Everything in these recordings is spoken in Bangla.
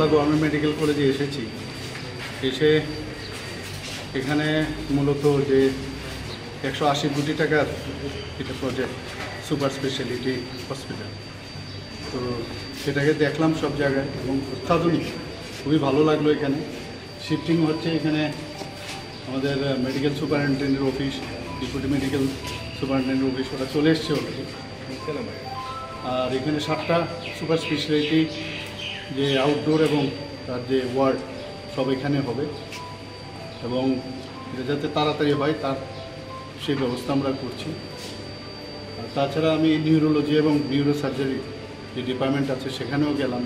আগরতলা গভর্নমেন্ট মেডিকেল কলেজে এসেছি। এসে এখানে মূলত যে 180 কোটি টাকার এটা প্রজেক্ট সুপার স্পেশালিটি হসপিটাল, তো সেটাকে দেখলাম সব জায়গায় এবং অত্যাধুনিক, খুবই ভালো লাগলো। এখানে শিফটিং হচ্ছে, এখানে আমাদের মেডিকেল সুপারিনটেন্ডেন্টের অফিস, ডেপুটি মেডিকেল সুপারিনটেন্ডেন্টের অফিস ওরা চলে এসছে অলরেডি। আর এখানে 7টা সুপার স্পেশালিটি যে আউটডোর এবং তার যে ওয়ার্ড সব এখানে হবে এবং এটা যাতে তাড়াতাড়ি হয় তার সেই ব্যবস্থা আমরা করছি। আর তাছাড়া আমি নিউরোলজি এবং নিউরোসার্জারি যে ডিপার্টমেন্ট আছে সেখানেও গেলাম।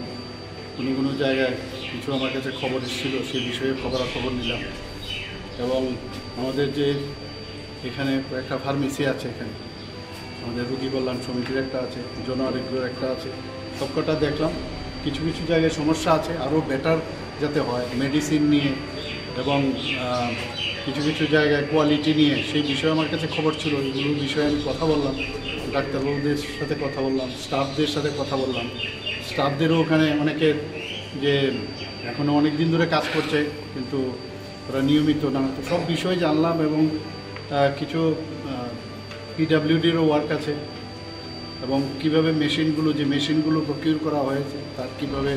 কোনো জায়গায় কিছু আমার কাছে খবর এসেছিলো, সেই বিষয়ে খবরাখবর নিলাম। এবং আমাদের যে এখানে একটা ফার্মেসি আছে, এখানে আমাদের রোগী কল্যাণ সমিতির একটা আছে, জন আরোগ্যের একটা আছে, সবকটা দেখলাম। কিছু কিছু জায়গায় সমস্যা আছে, আরও বেটার যাতে হয় মেডিসিন নিয়ে এবং কিছু কিছু জায়গায় কোয়ালিটি নিয়ে, সেই বিষয়ে আমার কাছে খবর ছিল। এগুলোর বিষয়ে আমি কথা বললাম, ডাক্তারবাবুদের সাথে কথা বললাম, স্টাফদের সাথে কথা বললাম। স্টাফদেরও ওখানে অনেকের যে এখনও অনেক দিন ধরে কাজ করছে কিন্তু ওরা নিয়মিত না, তো সব বিষয়ে জানলাম। এবং কিছু পিডাব্লিউডিরও ওয়ার্ক আছে এবং কীভাবে মেশিনগুলো প্রকিউর করা হয়েছে তার কীভাবে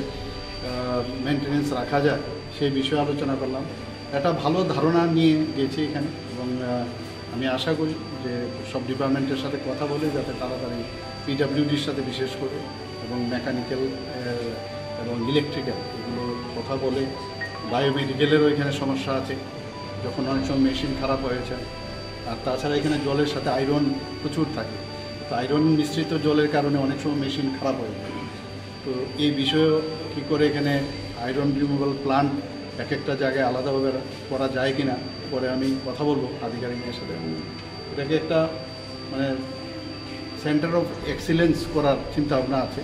মেনটেনেন্স রাখা যায় সেই বিষয়ে আলোচনা করলাম। একটা ভালো ধারণা নিয়ে গেছি এখানে এবং আমি আশা করি যে সব ডিপার্টমেন্টের সাথে কথা বলে যাতে তাড়াতাড়ি পিডাব্লিউডির সাথে বিশেষ করে এবং মেকানিক্যাল এবং ইলেকট্রিক্যাল এগুলো কথা বলে। বায়োমেডিকেলেরও এখানে সমস্যা আছে, যখন অনেক সময় মেশিন খারাপ হয়েছে। আর তাছাড়া এখানে জলের সাথে আয়রন প্রচুর থাকে, তো আয়রন মিশ্রিত জলের কারণে অনেক সময় মেশিন খারাপ হয়ে যায়। তো এই বিষয়েও কী করে এখানে আয়রন রিমুভাল প্লান্ট এক একটা জায়গায় আলাদাভাবে করা যায় কি না, পরে আমি কথা বলবো আধিকারিকের সাথে। এটাকে একটা মানে সেন্টার অফ এক্সিলেন্স করার চিন্তাভাবনা আছে,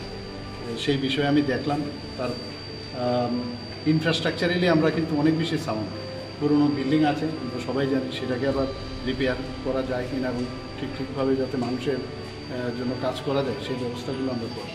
সেই বিষয়ে আমি দেখলাম। তার ইনফ্রাস্ট্রাকচারালি আমরা কিন্তু অনেক বেশি সাউন্ড, পুরনো বিল্ডিং আছে আমরা সবাই জানি, সেটাকে আবার রিপেয়ার করা যায় কিনা এবং ঠিকভাবে যাতে মানুষের জন্য কাজ করা যায় সেই ব্যবস্থাগুলো আমরা করি।